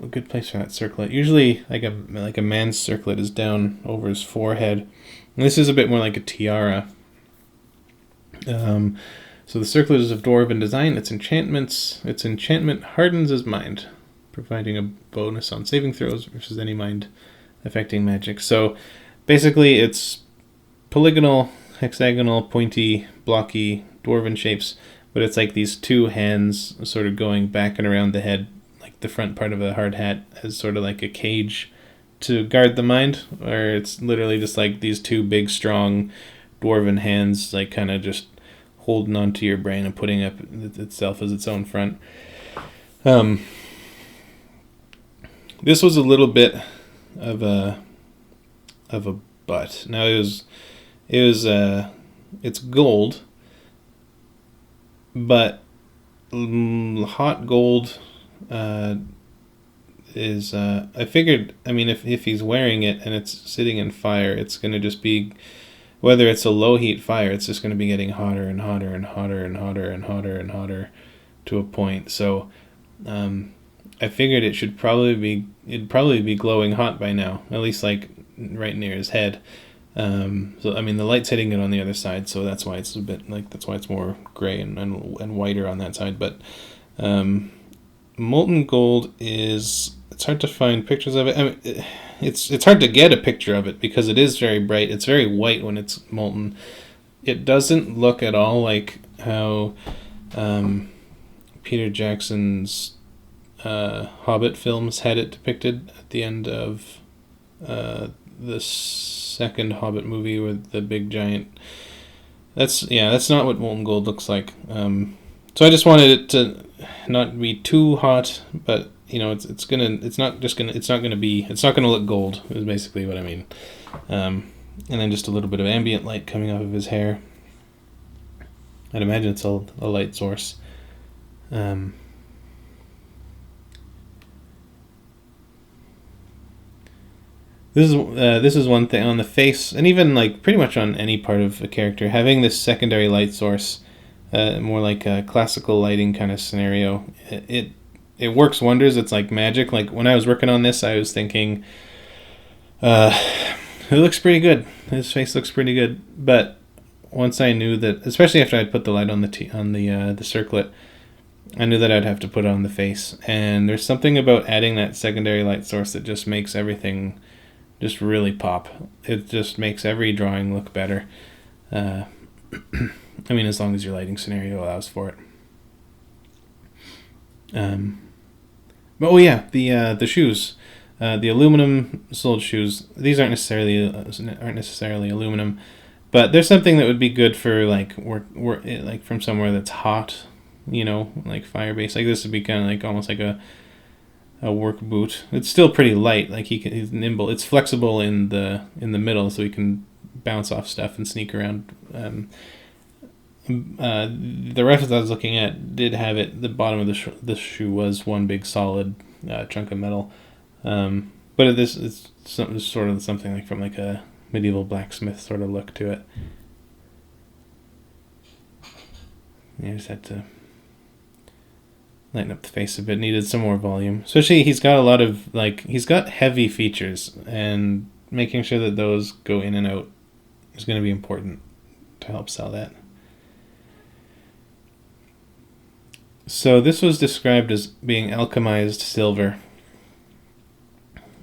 good place for that circlet. Usually, like a man's circlet is down over his forehead. And this is a bit more like a tiara. So the circlet is of dwarven design. Its enchantment hardens his mind, providing a bonus on saving throws versus any mind-affecting magic. So basically, it's polygonal, hexagonal, pointy, blocky, dwarven shapes, but it's like these two hands sort of going back and around the head, like the front part of a hard hat, as sort of like a cage to guard the mind, or it's literally just like these two big, strong, dwarven hands, like kind of just holding onto your brain and putting up itself as its own front. This was a little bit of a butt. Now it's gold, but hot gold is I figured, I mean, if he's wearing it and it's sitting in fire, it's going to just be, whether it's a low heat fire, it's just going to be getting hotter and hotter and hotter and hotter and hotter and hotter to a point. So I figured it'd probably be glowing hot by now, at least like right near his head. So I mean, the light's hitting it on the other side, so that's why it's a bit like that's why it's more gray and whiter on that side. But molten gold is, it's hard to find pictures of it. I mean, it's hard to get a picture of it because it is very bright. It's very white when it's molten. It doesn't look at all like how Peter Jackson's Hobbit films had it depicted at the end of the second Hobbit movie with the big giant. That's not what molten gold looks like. So I just wanted it to not be too hot, but it's not gonna look gold. Is basically what I mean. And then just a little bit of ambient light coming off of his hair. I'd imagine it's a light source. This is one thing on the face, and even like pretty much on any part of a character, having this secondary light source, more like a classical lighting kind of scenario. It works wonders. It's like magic. Like when I was working on this, I was thinking, it looks pretty good. His face looks pretty good. But once I knew that, especially after I'd put the light on the circlet, I knew that I'd have to put it on the face. And there's something about adding that secondary light source that just makes everything just really pop. It just makes every drawing look better. I mean, as long as your lighting scenario allows for it. But the shoes, the aluminum soled shoes. These aren't necessarily aluminum, but there's something that would be good for like work like from somewhere that's hot, like fire based. Like this would be kind of like almost like a work boot. It's still pretty light. Like he's nimble. It's flexible in the middle, so he can bounce off stuff and sneak around. The reference I was looking at did have it. The bottom of the shoe was one big solid chunk of metal, but it's sort of something like from like a medieval blacksmith sort of look to it. I just had to lighten up the face a bit. Needed some more volume, especially he's got a lot of he's got heavy features, and making sure that those go in and out is going to be important to help sell that. So this was described as being alchemized silver.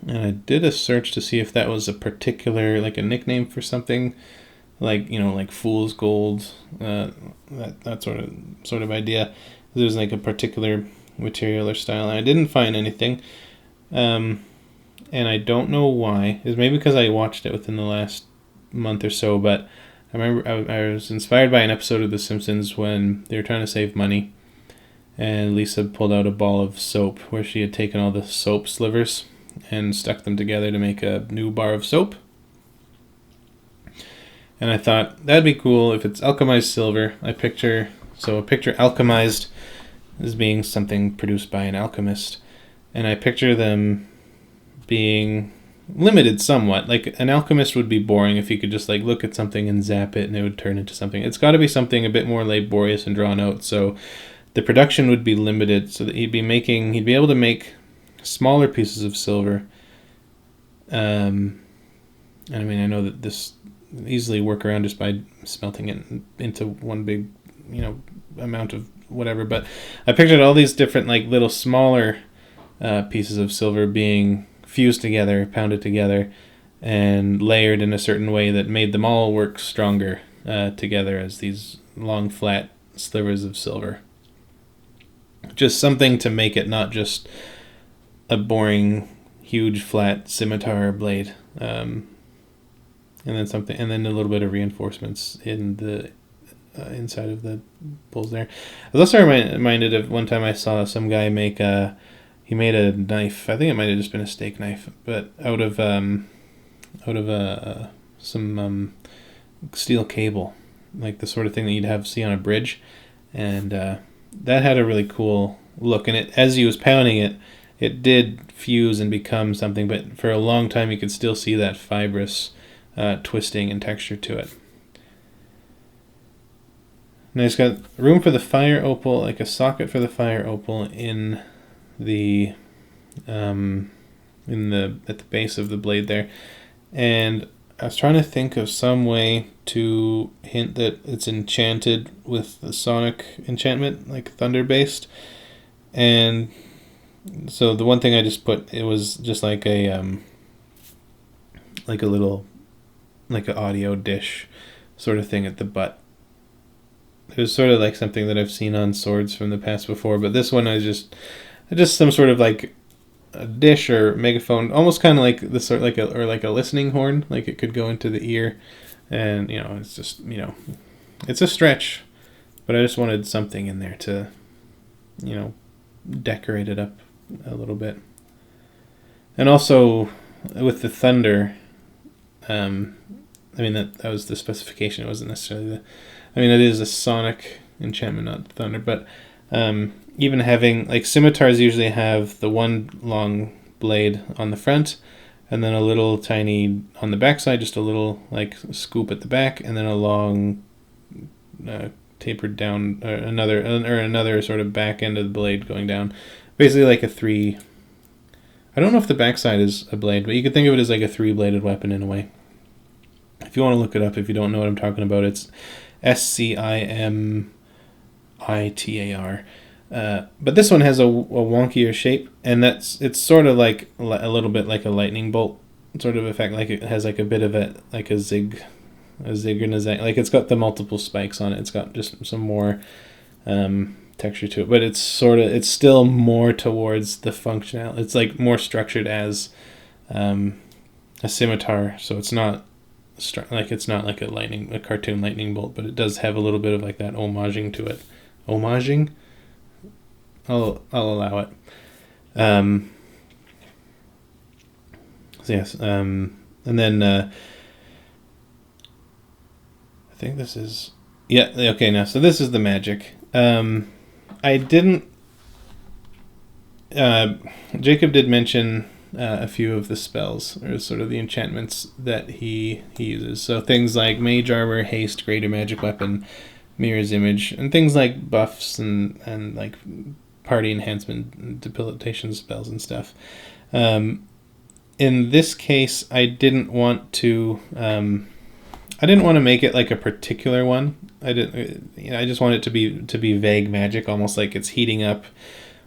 And I did a search to see if that was a particular, like a nickname for something, like fool's gold, that sort of idea. There's like a particular material or style, and I didn't find anything. And I don't know why. It's maybe because I watched it within the last month or so, but I remember I was inspired by an episode of The Simpsons when they were trying to save money. And Lisa pulled out a ball of soap where she had taken all the soap slivers and stuck them together to make a new bar of soap. And I thought, that'd be cool if it's alchemized silver. I picture alchemized as being something produced by an alchemist. And I picture them being limited somewhat. Like an alchemist would be boring if you could just look at something and zap it and it would turn into something. It's got to be something a bit more laborious and drawn out. So the production would be limited, so that he'd be able to make smaller pieces of silver. And I mean, I know that this easily work around just by smelting it into one big, amount of whatever. But I pictured all these different little smaller pieces of silver being fused together, pounded together, and layered in a certain way that made them all work stronger together as these long, flat slivers of silver. Just something to make it not just a boring, huge, flat scimitar blade, and then a little bit of reinforcements in the inside of the pulls there. I was also reminded of one time I saw some guy he made a knife. I think it might have just been a steak knife, but out of some steel cable, like the sort of thing that you'd see on a bridge, and that had a really cool look. And as he was pounding it, it did fuse and become something, but for a long time you could still see that fibrous twisting and texture to it. Now he's got room for the fire opal, like a socket for the fire opal in the at the base of the blade there. And I was trying to think of some way to hint that it's enchanted with the Sonic enchantment, like thunder based. And so the one thing I just put, it was just like like a little, like an audio dish sort of thing at the butt. It was sort of like something that I've seen on swords from the past before, but this one I just some sort of like a dish or megaphone, almost kind of like the sort like like a listening horn, like it could go into the ear, and it's just it's a stretch, but I just wanted something in there to decorate it up a little bit, and also with the thunder, I mean that was the specification. It wasn't necessarily it is a Sonic enchantment, not thunder, but even having, like, scimitars usually have the one long blade on the front, and then a little tiny on the backside, just a little like scoop at the back, and then a long tapered down, another sort of back end of the blade going down, basically like a three. I don't know if the backside is a blade, but you could think of it as like a three-bladed weapon in a way. If you want to look it up, if you don't know what I'm talking about, it's SCIMITAR. But this one has a wonkier shape, and it's sort of like a little bit like a lightning bolt sort of effect. Like it has like a bit of a zig and a zag. Like it's got the multiple spikes on it. It's got just some more texture to it, but it's still more towards the functional. It's like more structured as a scimitar, so it's not it's not like a cartoon lightning bolt, but it does have a little bit of like that homaging to it. Homaging? I'll allow it. So yes, and then I think this is okay. Now, so this is the magic. I didn't. Jacob did mention a few of the spells, or sort of the enchantments that he uses. So things like Mage Armor, Haste, Greater Magic Weapon, Mirror's Image, and things like buffs and like party enhancement, debilitation spells and stuff. In this case, I didn't want to make it like a particular one. I just want it to be vague magic, almost like it's heating up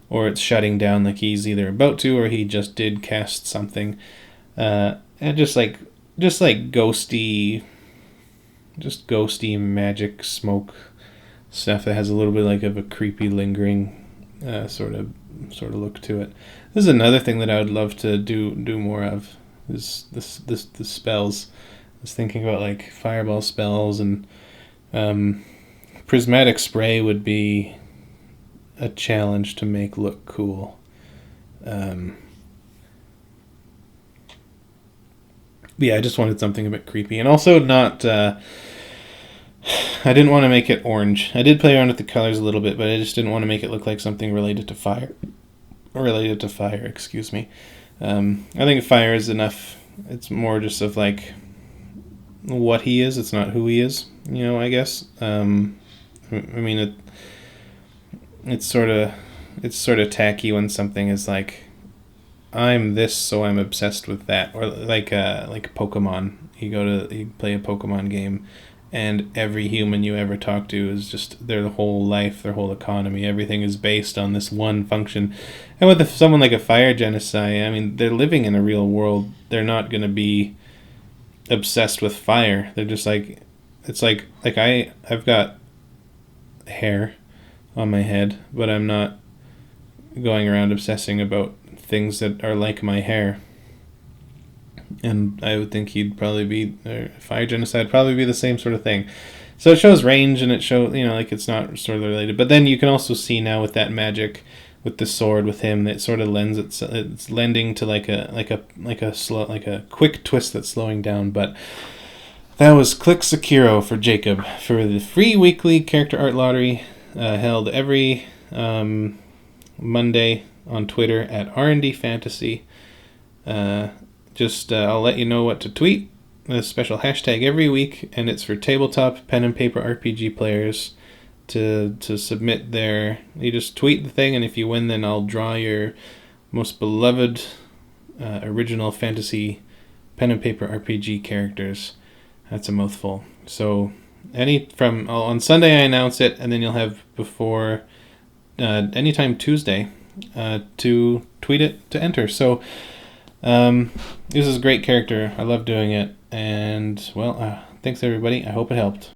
or it's shutting down, like he's either about to or he just did cast something. And just ghosty magic smoke stuff that has a little bit like of a creepy lingering sort of look to it. This is another thing that I would love to do more of, is the spells. I was thinking about like fireball spells, and prismatic spray would be a challenge to make look cool. Yeah, I just wanted something a bit creepy, and also not. I didn't want to make it orange. I did play around with the colors a little bit, but I just didn't want to make it look like something related to fire. Excuse me. I think fire is enough. It's more just of like what he is. It's not who he is. I guess. It's sort of tacky when something is like, I'm this, so I'm obsessed with that, or like Pokemon. You play a Pokemon game, and every human you ever talk to is just their whole life, their whole economy, everything is based on this one function. And with someone like a fire genocide, they're living in a real world. They're not going to be obsessed with fire. They're just like, it's like I've got hair on my head, but I'm not going around obsessing about things that are like my hair. And I would think fire genocide probably be the same sort of thing. So it shows range, and it shows, like it's not sort of related. But then you can also see now with that magic, with the sword, with him, that sort of lends it's lending to like a quick twist that's slowing down. But that was Klix Sekiro for Jacob for the free weekly character art lottery, held every Monday on Twitter at R&D Fantasy. I'll let you know what to tweet. A special hashtag every week, and it's for tabletop pen and paper RPG players to submit their. You just tweet the thing, and if you win, then I'll draw your most beloved original fantasy pen and paper RPG characters. That's a mouthful. So on Sunday I announce it, and then you'll have before anytime Tuesday to tweet it to enter. So this is a great character. I love doing it, and well, thanks everybody. I hope it helped.